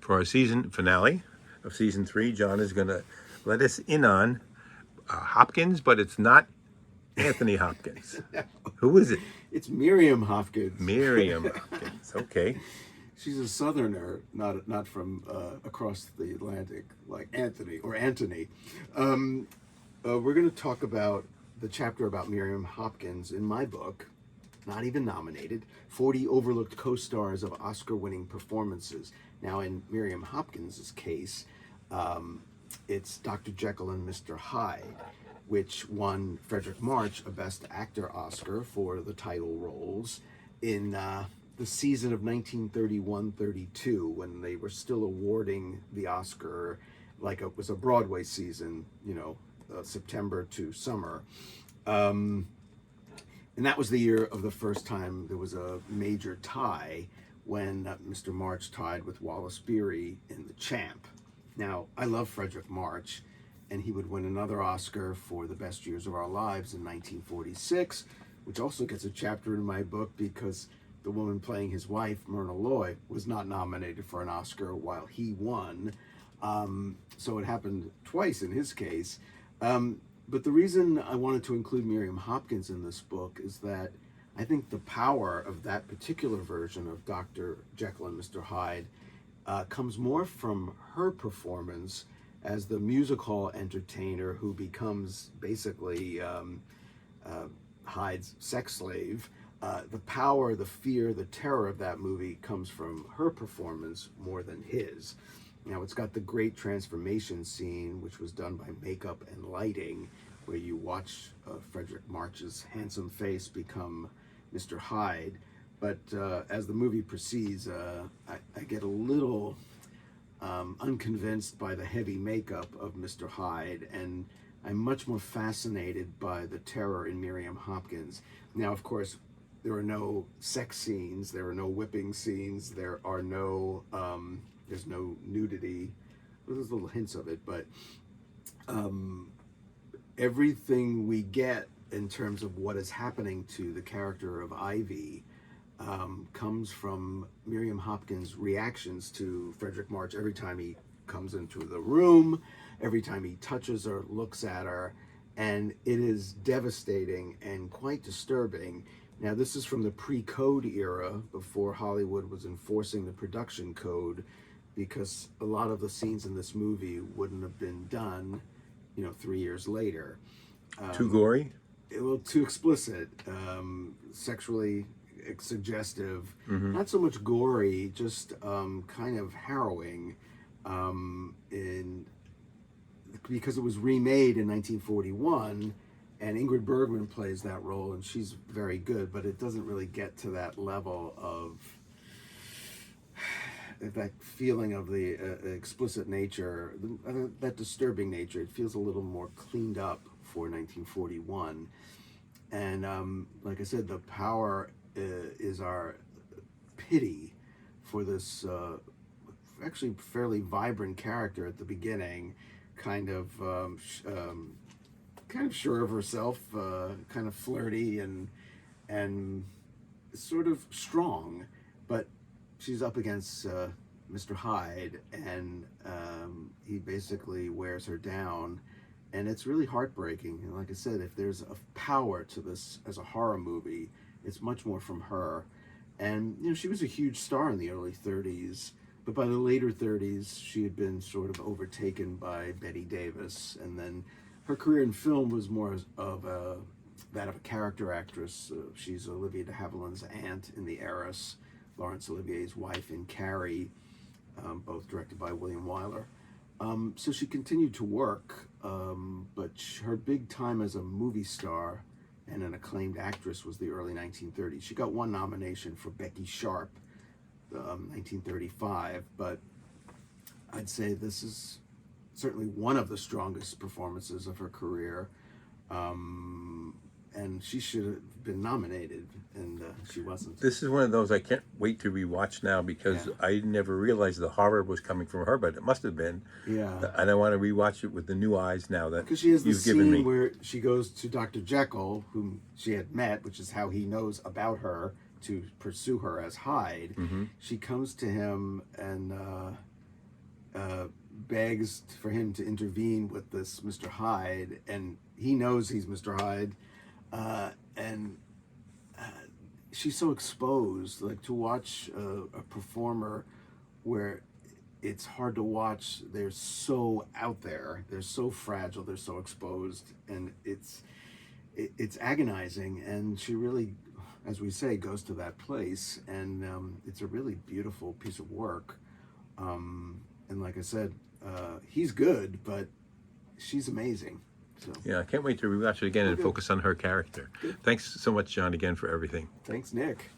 For our season finale of season 3, John is going to let us in on Hopkins, but it's not Anthony Hopkins. Who is it? It's Miriam Hopkins. Miriam Hopkins. Okay. She's a Southerner, not from across the Atlantic like Anthony or Antony. We're going to talk about the chapter about Miriam Hopkins in my book, not even nominated, 40 Overlooked Co-Stars of Oscar-Winning Performances. Now, in Miriam Hopkins' case, it's Dr. Jekyll and Mr. Hyde, which won Frederick March a Best Actor Oscar for the title roles in the season of 1931-32, when they were still awarding the Oscar like it was a Broadway season, September to summer. And that was the year of the first time there was a major tie when Mr. March tied with Wallace Beery in The Champ. Now, I love Frederick March, and he would win another Oscar for The Best Years of Our Lives in 1946, which also gets a chapter in my book because the woman playing his wife, Myrna Loy, was not nominated for an Oscar while he won. So it happened twice in his case. But the reason I wanted to include Miriam Hopkins in this book is that I think the power of that particular version of Dr. Jekyll and Mr. Hyde comes more from her performance as the music hall entertainer who becomes basically Hyde's sex slave. The power, the fear, the terror of that movie comes from her performance more than his. Now, it's got the great transformation scene, which was done by makeup and lighting, where you watch Frederick March's handsome face become Mr. Hyde. But as the movie proceeds, I get a little unconvinced by the heavy makeup of Mr. Hyde, and I'm much more fascinated by the terror in Miriam Hopkins. Now, of course, there are no sex scenes, there are no whipping scenes, there are no, there's no nudity. Well, there's little hints of it, but everything we get in terms of what is happening to the character of Ivy comes from Miriam Hopkins' reactions to Frederick March every time he comes into the room, every time he touches her, looks at her, and it is devastating and quite disturbing. Now, this is from the pre-code era, before Hollywood was enforcing the production code, because a lot of the scenes in this movie wouldn't have been done, 3 years later. Too gory? Well, too explicit, sexually suggestive, not so much gory, just kind of harrowing, because it was remade in 1941, and Ingrid Bergman plays that role, and she's very good, but it doesn't really get to that level of that feeling of the explicit nature, that disturbing nature. It feels a little more cleaned up for 1941. And like I said, the power is our pity for this actually fairly vibrant character at the beginning, kind of sure of herself, kind of flirty and sort of strong, but she's up against Mr. Hyde, and he basically wears her down, and it's really heartbreaking. And like I said, if there's a power to this as a horror movie, it's much more from her. And she was a huge star in the early 30s, but by the later 30s, she had been sort of overtaken by Bette Davis, and then her career in film was more of that of a character actress. She's Olivia de Havilland's aunt in The Heiress, Laurence Olivier's wife in Carrie, both directed by William Wyler. So she continued to work, but her big time as a movie star and an acclaimed actress was the early 1930s. She got one nomination for Becky Sharp, 1935, but I'd say this is certainly one of the strongest performances of her career, and she should have been nominated, and she wasn't. This is one of those I can't wait to rewatch now, because I never realized the horror was coming from her, but it must have been. Yeah. And I want to rewatch it with the new eyes now that because she has the you've given me. scene where she goes to Dr. Jekyll, whom she had met, which is how he knows about her to pursue her as Hyde. Mm-hmm. She comes to him, and begs for him to intervene with this Mr. Hyde, and he knows he's Mr. Hyde, and she's so exposed. Like, to watch a performer where it's hard to watch. They're so out there. They're so fragile. They're so exposed, and it's agonizing. And she really, as we say, goes to that place, and it's a really beautiful piece of work. And like I said, he's good, but she's amazing. So Yeah, I can't wait to rewatch it again and Okay. focus on her character. Good. Thanks so much, John, again for everything. thanks, Nick.